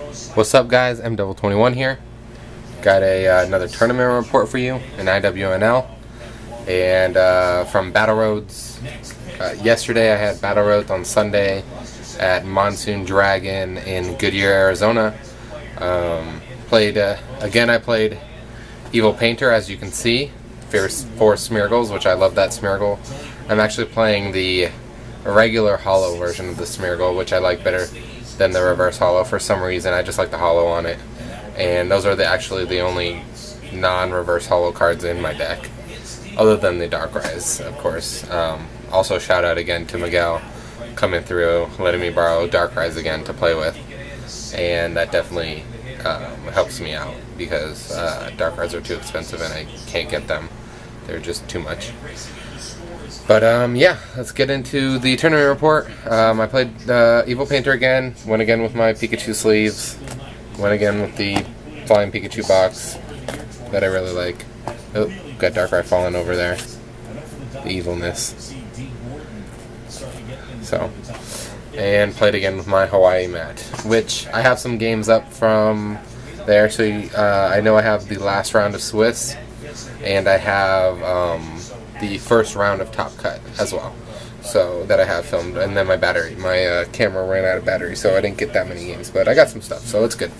What's up, guys? M21 here. Got another tournament report for you in IWNL. And from Battle Roads, yesterday I had Battle Roads on Sunday at Monsoon Dragon in Goodyear, Arizona. Again, I played EvilPainter, as you can see, for Smeargles, which I love that Smeargle. I'm actually playing the regular holo version of the Smeargle, which I like better than the reverse holo. For some reason, I just like the holo on it. And those are actually the only non-reverse holo cards in my deck, other than the Darkrais, of course. Also, shout out again to Miguel coming through, letting me borrow Darkrais again to play with. And that definitely helps me out, because Darkrais are too expensive and I can't get them. They're just too much. But yeah, let's get into the tournament report. I played EvilPainter again, went again with my Pikachu sleeves, went again with the flying Pikachu box that I really like. Oh, got Darkrai falling over there. The evilness. So, and played again with my Hawaii mat, which I have some games up from there. So I know I have the last round of Swiss, and I have the first round of Top Cut as well, so that I have filmed. And then my camera ran out of battery, so I didn't get that many games, but I got some stuff, so it's good.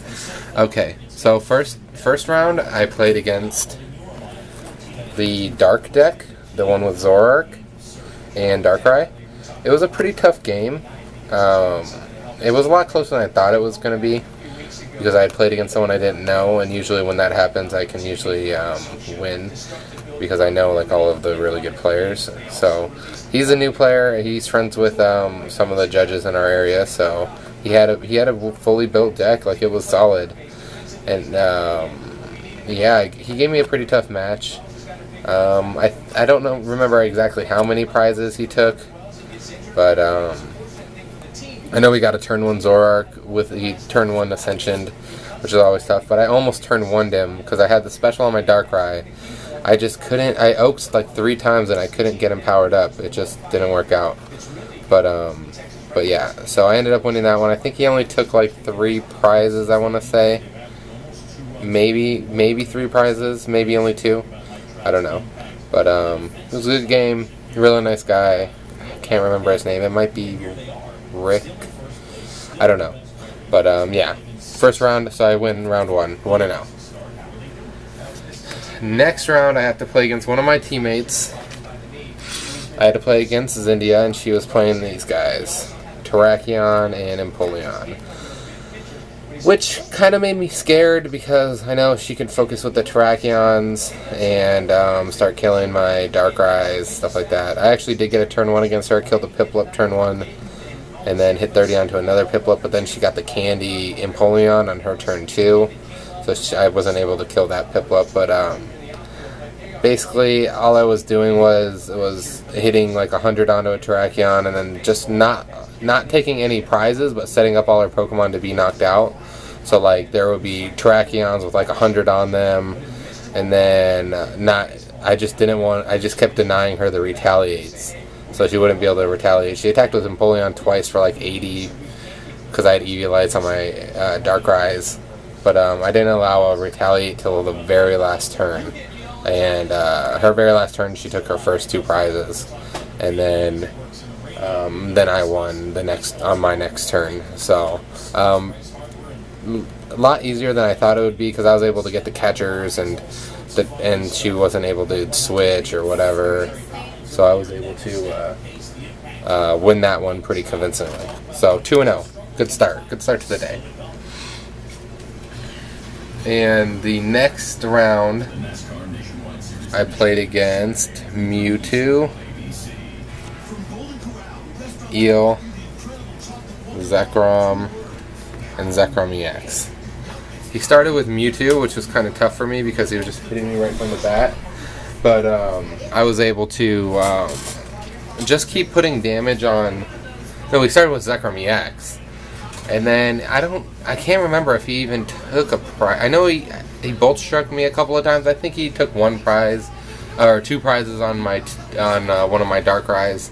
Okay, so first round I played against the Dark deck, the one with Zoroark and Darkrai. It was a pretty tough game. It was a lot closer than I thought it was going to be, because I had played against someone I didn't know, and usually when that happens I can usually win, because I know like all of the really good players. So he's a new player. He's friends with some of the judges in our area, so he had a fully built deck. Like, it was solid, and yeah, he gave me a pretty tough match. I don't remember exactly how many prizes he took, but I know we got a turn 1 Zoroark he turn 1 Ascension, which is always tough, but I almost turn 1'd him because I had the special on my Darkrai. I just couldn't. I oaked like 3 times and I couldn't get him powered up. It just didn't work out. But yeah, so I ended up winning that one. I think he only took like 3 prizes, I want to say. Maybe 3 prizes, maybe only 2. I don't know. But it was a good game. Really nice guy. I can't remember his name. It might be Rick. I don't know. But yeah, first round, so I win round 1, 1-0. Next round, I have to play against one of my teammates. I had to play against Zindia, and she was playing these guys, Terrakion and Empoleon, which kind of made me scared, because I know she can focus with the Terrakions and start killing my Darkrais, stuff like that. I actually did get a turn 1 against her, killed the Piplup turn 1, and then hit 30 onto another Piplup, but then she got the Candy Empoleon on her turn 2, so I wasn't able to kill that Piplup. But basically all I was doing was hitting like 100 onto a Terrakion, and then just not taking any prizes, but setting up all her Pokemon to be knocked out. So like there would be Terrakions with like 100 on them, and then I just kept denying her the retaliates, so she wouldn't be able to retaliate. She attacked with Empoleon twice for like 80, because I had Eviolites on my Darkrais, but I didn't allow a retaliate till the very last turn. And her very last turn, she took her first 2 prizes, and then I won on my next turn. So a lot easier than I thought it would be, because I was able to get the catchers, and she wasn't able to switch or whatever. So I was able to win that one pretty convincingly. So 2-0, good start to the day. And the next round, I played against Mewtwo, Eel, Zekrom, and Zekrom EX. He started with Mewtwo, which was kind of tough for me because he was just hitting me right from the bat. But I was able to just keep putting damage on. No, we started with Zekrom EX, and then I can't remember if he even took a prize. I know he bolt struck me a couple of times. I think he took 1 prize or 2 prizes on one of my Darkrais,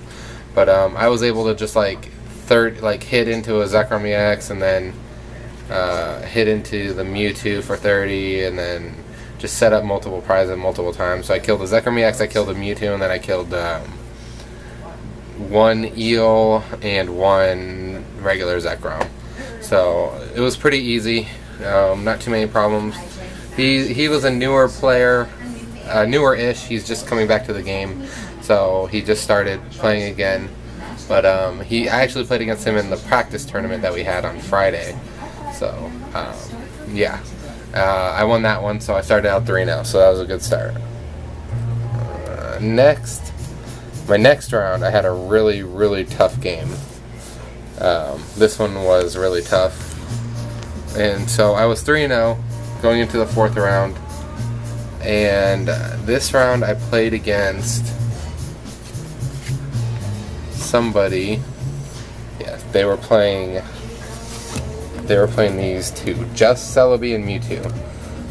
but I was able to just hit into a Zekrom EX, and then hit into the Mewtwo for 30, and then just set up multiple prizes multiple times. So I killed a Zekrom EX, I killed a Mewtwo, and then I killed one Eel and one regular Zekrom. So it was pretty easy, not too many problems. He was a newer player, newer-ish. He's just coming back to the game, so he just started playing again. But I actually played against him in the practice tournament that we had on Friday. So yeah, I won that one, so I started out 3-0. So that was a good start. My next round, I had a really, really tough game. This one was really tough, and so I was 3-0 going into the 4th round. And this round I played against somebody. Yes, they were playing these two, just Celebi and Mewtwo,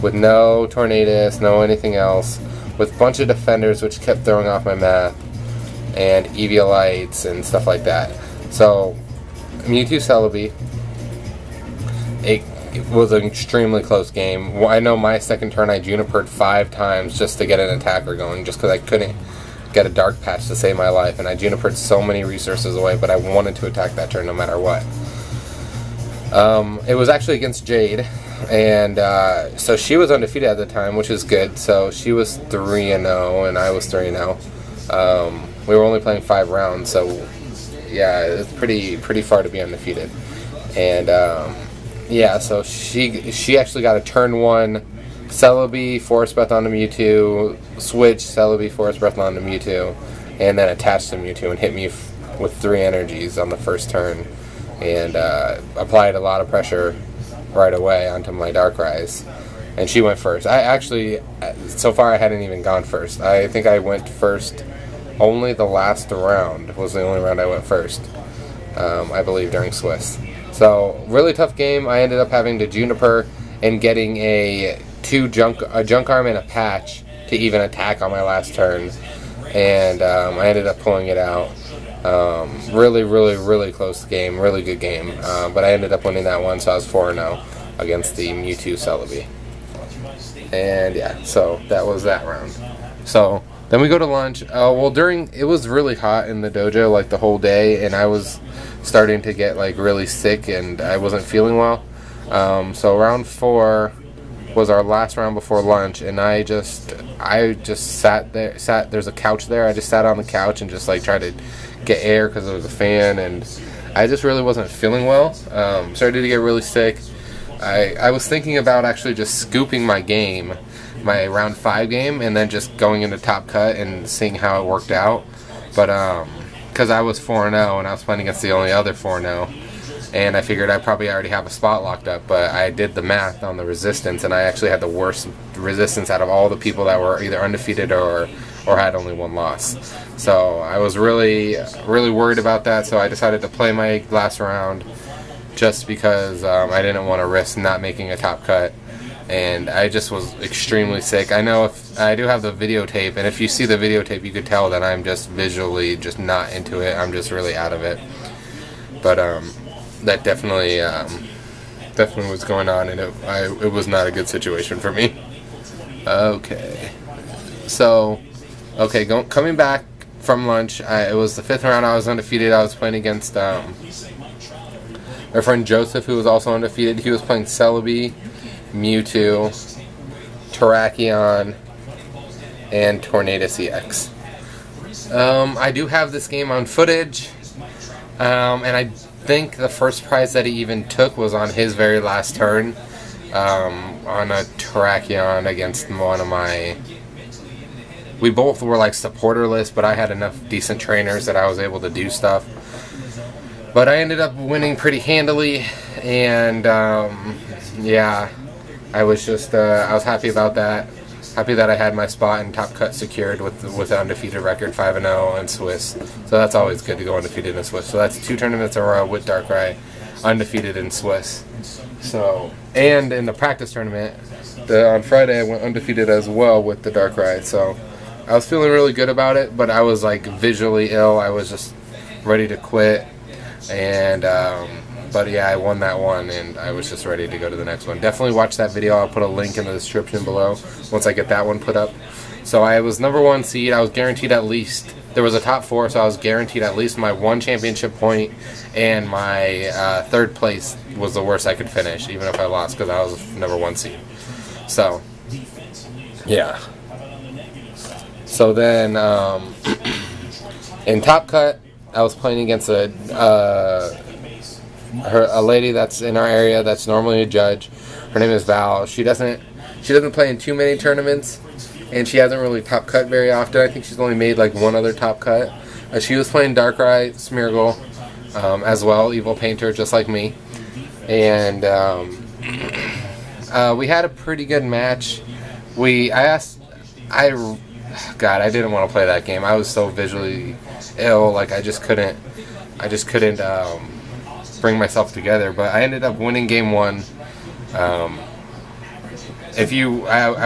with no Tornadus, no anything else, with a bunch of defenders which kept throwing off my math, and Eviolites and stuff like that. So Mewtwo Celebi, it was an extremely close game. I know my second turn I Junipered 5 times just to get an attacker going, just because I couldn't get a Dark Patch to save my life, and I Junipered so many resources away, but I wanted to attack that turn no matter what. It was actually against Jade, and so she was undefeated at the time, which is good. So she was 3-0 and I was 3-0. We were only playing 5 rounds, so yeah, it's pretty far to be undefeated. And yeah, so she actually got a turn 1 Celebi, Force Breath onto Mewtwo, switch Celebi, Force Breath onto Mewtwo, and then attached to Mewtwo and hit me with 3 energies on the first turn, and applied a lot of pressure right away onto my Darkrais. And she went first. I actually, so far I hadn't even gone first. I think I went first only the last round was the only round I went first, I believe, during Swiss. So, really tough game. I ended up having to Juniper and getting a junk arm and a patch to even attack on my last turn. And I ended up pulling it out. Really, really, really close game. Really good game. But I ended up winning that one, so I was 4-0 against the Mewtwo Celebi. And yeah, so that was that round. So then we go to lunch. Well, it was really hot in the dojo like the whole day, and I was starting to get like really sick, and I wasn't feeling well. So round 4 was our last round before lunch, and I just sat there. There's a couch there. I just sat on the couch and just like tried to get air because there was a fan, and I just really wasn't feeling well. Started to get really sick. I was thinking about actually just scooping my round 5 game, and then just going into Top Cut and seeing how it worked out. But because I was 4-0 and I was playing against the only other 4-0, and I figured I probably already have a spot locked up, but I did the math on the resistance, and I actually had the worst resistance out of all the people that were either undefeated or had only 1 loss. So I was really, really worried about that, so I decided to play my last round just because I didn't want to risk not making a Top Cut. And I just was extremely sick. I know I do have the videotape, and if you see the videotape, you could tell that I'm just visually just not into it. I'm just really out of it. But that definitely was going on, and it was not a good situation for me. Okay, so coming back from lunch, it was the 5th round. I was undefeated. I was playing against my friend Joseph, who was also undefeated. He was playing Celebi, Mewtwo, Terrakion, and Tornadus EX. I do have this game on footage, and I think the first prize that he even took was on his very last turn, on a Terrakion against one of my... We both were like supporter lists, but I had enough decent trainers that I was able to do stuff. But I ended up winning pretty handily, and yeah, I was just I was happy about that. Happy that I had my spot in Top Cut secured with the undefeated record, 5-0 in Swiss. So that's always good to go undefeated in Swiss. So that's 2 tournaments in a row with Darkrai, undefeated in Swiss. So, and in the practice tournament, on Friday I went undefeated as well with the Darkrai. So I was feeling really good about it, but I was like visually ill. I was just ready to quit. And But yeah, I won that one, and I was just ready to go to the next one. Definitely watch that video. I'll put a link in the description below once I get that one put up. So I was #1 seed. I was guaranteed at least, there was a top 4, so I was guaranteed at least my 1 championship point, and my 3rd place was the worst I could finish, even if I lost, because I was #1 seed. So, yeah. So then, in Top Cut, I was playing against a lady that's in our area that's normally a judge. Her name is Val. She doesn't play in too many tournaments, and she hasn't really top cut very often. I think she's only made like 1 other top cut. She was playing Darkrai, Smeargle, as well, EvilPainter, just like me. And we had a pretty good match. God, I didn't want to play that game. I was so visually ill, like I just couldn't bring myself together. But I ended up winning game 1. I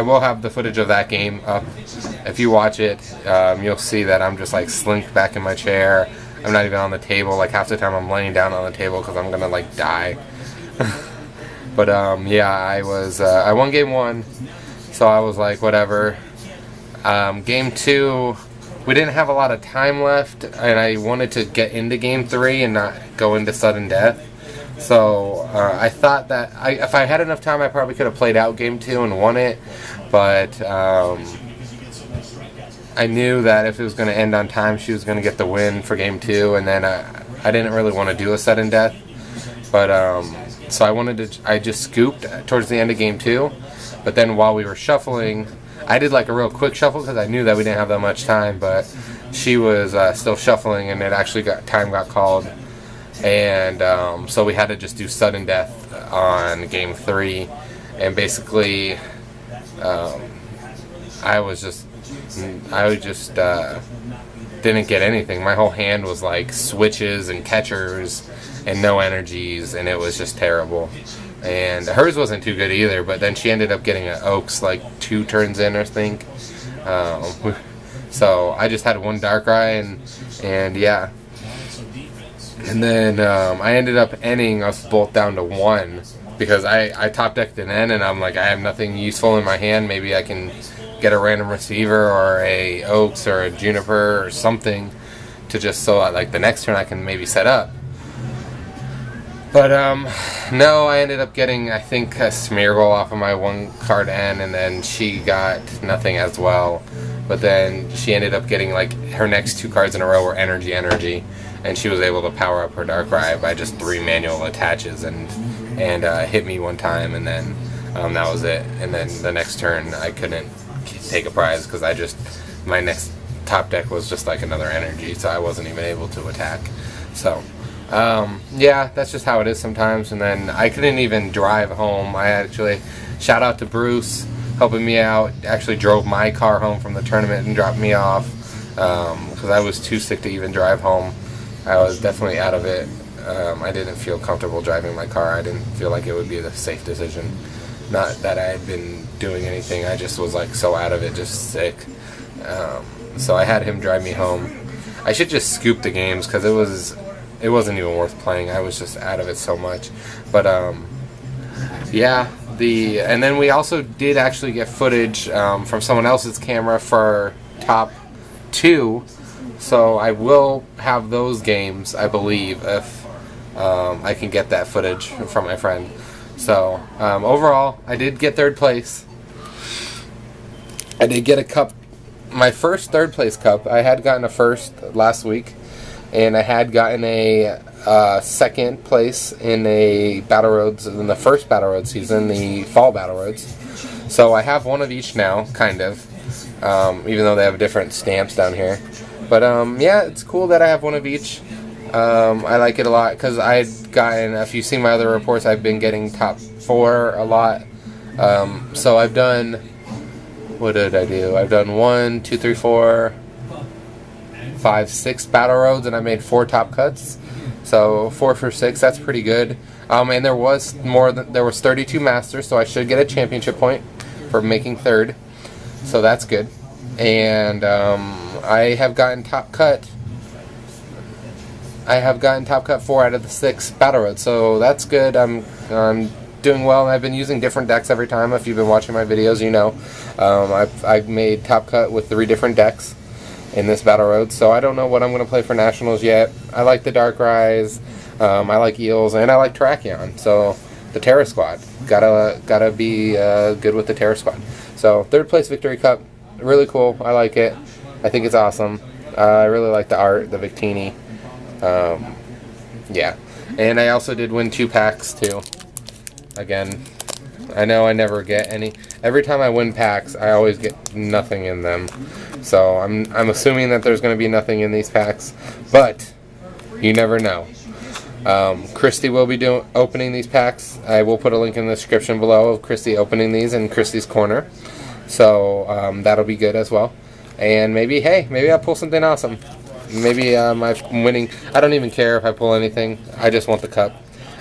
will have the footage of that game up. If you watch it, you'll see that I'm just like slinked back in my chair. I'm not even on the table. Like half the time I'm laying down on the table because I'm gonna like die. But yeah, I won game 1, so I was like, whatever. Game 2, we didn't have a lot of time left, and I wanted to get into game 3 and not go into sudden death. So I thought that if I had enough time, I probably could have played out game 2 and won it. But I knew that if it was going to end on time, she was going to get the win for game 2, and then I didn't really want to do a sudden death. But so I just scooped towards the end of game 2. But then while we were shuffling, I did like a real quick shuffle because I knew that we didn't have that much time, but she was still shuffling, and it actually time got called, and so we had to just do sudden death on game 3, and basically I just didn't get anything. My whole hand was like switches and catchers and no energies, and it was just terrible. And hers wasn't too good either, but then she ended up getting an Oaks like 2 turns in, I think. So I just had 1 Darkrai, and yeah. And then I ended up ending us both down to 1 because I top decked an N, and I'm like, I have nothing useful in my hand. Maybe I can get a random receiver or a Oaks or a Juniper or something to just so like the next turn I can maybe set up. But no, I ended up getting, I think, a Smeargle off of my 1 card N, and then she got nothing as well. But then she ended up getting like her next 2 cards in a row were energy, and she was able to power up her Darkrai by just 3 manual attaches and hit me 1 time, and then that was it. And then the next turn I couldn't take a prize because my next top deck was just like another energy, so I wasn't even able to attack. So. Yeah, that's just how it is sometimes. And then I couldn't even drive home. I actually, shout out to Bruce helping me out, actually drove my car home from the tournament and dropped me off because I was too sick to even drive home. I was definitely out of it. I didn't feel comfortable driving my car. I didn't feel like it would be the safe decision. Not that I had been doing anything, I just was like so out of it, just sick. So I had him drive me home. I should just scoop the games because it wasn't even worth playing. I was just out of it so much. But yeah, and then we also did actually get footage from someone else's camera for top 2. So I will have those games, I believe, if I can get that footage from my friend. So overall, I did get 3rd place. I did get a cup, my first 3rd place cup. I had gotten a 1st last week. And I had gotten a 2nd place in a Battle Roads, in the first Battle Road season, the Fall Battle Roads. So I have 1 of each now, kind of, even though they have different stamps down here. But yeah, it's cool that I have 1 of each. I like it a lot because I had gotten, if you've seen my other reports, I've been getting top 4 a lot. So I've done, what did I do? I've done 1, 2, 3, 4... 5, 6 battle roads, and I made 4 top cuts, so 4 for 6. That's pretty good. And there was 32 masters, so I should get a championship point for making 3rd, so that's good. And I have gotten top cut I have gotten top cut 4 out of the 6 battle roads, so that's good. I'm doing well. I've been using different decks every time. If you've been watching my videos, you know. I've made top cut with 3 different decks in this battle road, so I don't know what I'm going to play for nationals yet. I like the Darkrais, I like Eels, and I like Terrakion. So the Terra Squad gotta be good with the Terra Squad. So 3rd place Victory Cup, really cool. I like it. I think it's awesome. I really like the art, the Victini. Yeah, and I also did win 2 packs too. Again, I know I never get any. Every time I win packs, I always get nothing in them. So I'm assuming that there's going to be nothing in these packs, but you never know. Christy will be opening these packs. I will put a link in the description below of Christy opening these in Christy's corner. So that'll be good as well. And maybe, hey, maybe I'll pull something awesome. Maybe I'm winning. I don't even care if I pull anything. I just want the cup.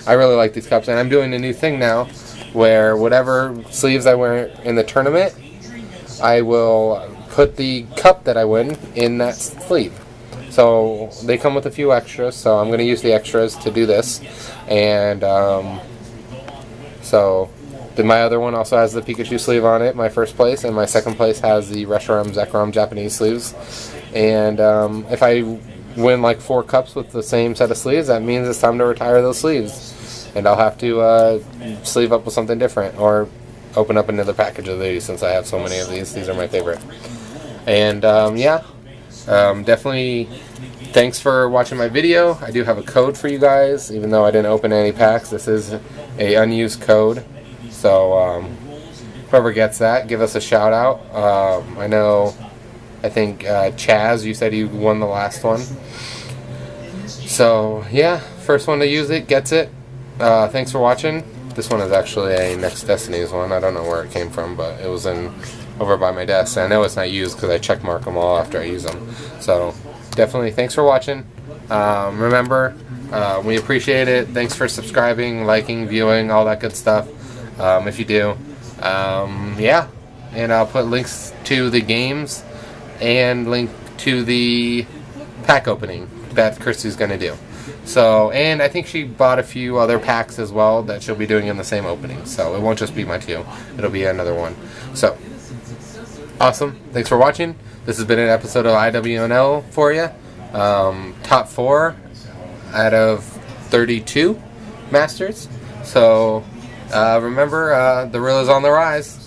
I really like these cups, and I'm doing a new thing now where whatever sleeves I wear in the tournament, I will put the cup that I win in that sleeve. So they come with a few extras, so I'm going to use the extras to do this. And so my other one also has the Pikachu sleeve on it, my 1st place, and my 2nd place has the Reshiram Zekrom Japanese sleeves. And if I win like 4 cups with the same set of sleeves, that means it's time to retire those sleeves. And I'll have to sleeve up with something different, or open up another package of these since I have so many of these. These are my favorite. And yeah, definitely thanks for watching my video. I do have a code for you guys, even though I didn't open any packs. This is a unused code. So whoever gets that, give us a shout out. I think Chaz, you said you won the last one. So yeah, first one to use it gets it. Thanks for watching. This one is actually a Next Destiny's one. I don't know where it came from, but it was over by my desk. I know it's not used because I check mark them all after I use them. So definitely thanks for watching. Remember, we appreciate it. Thanks for subscribing, liking, viewing, all that good stuff. If you do, yeah. And I'll put links to the games and link to the pack opening that Christy's going to do. So, and I think she bought a few other packs as well that she'll be doing in the same opening. So it won't just be my 2. It'll be another one. So, awesome. Thanks for watching. This has been an episode of IWNL for you. Top 4 out of 32 Masters. So, remember, the real is on the rise.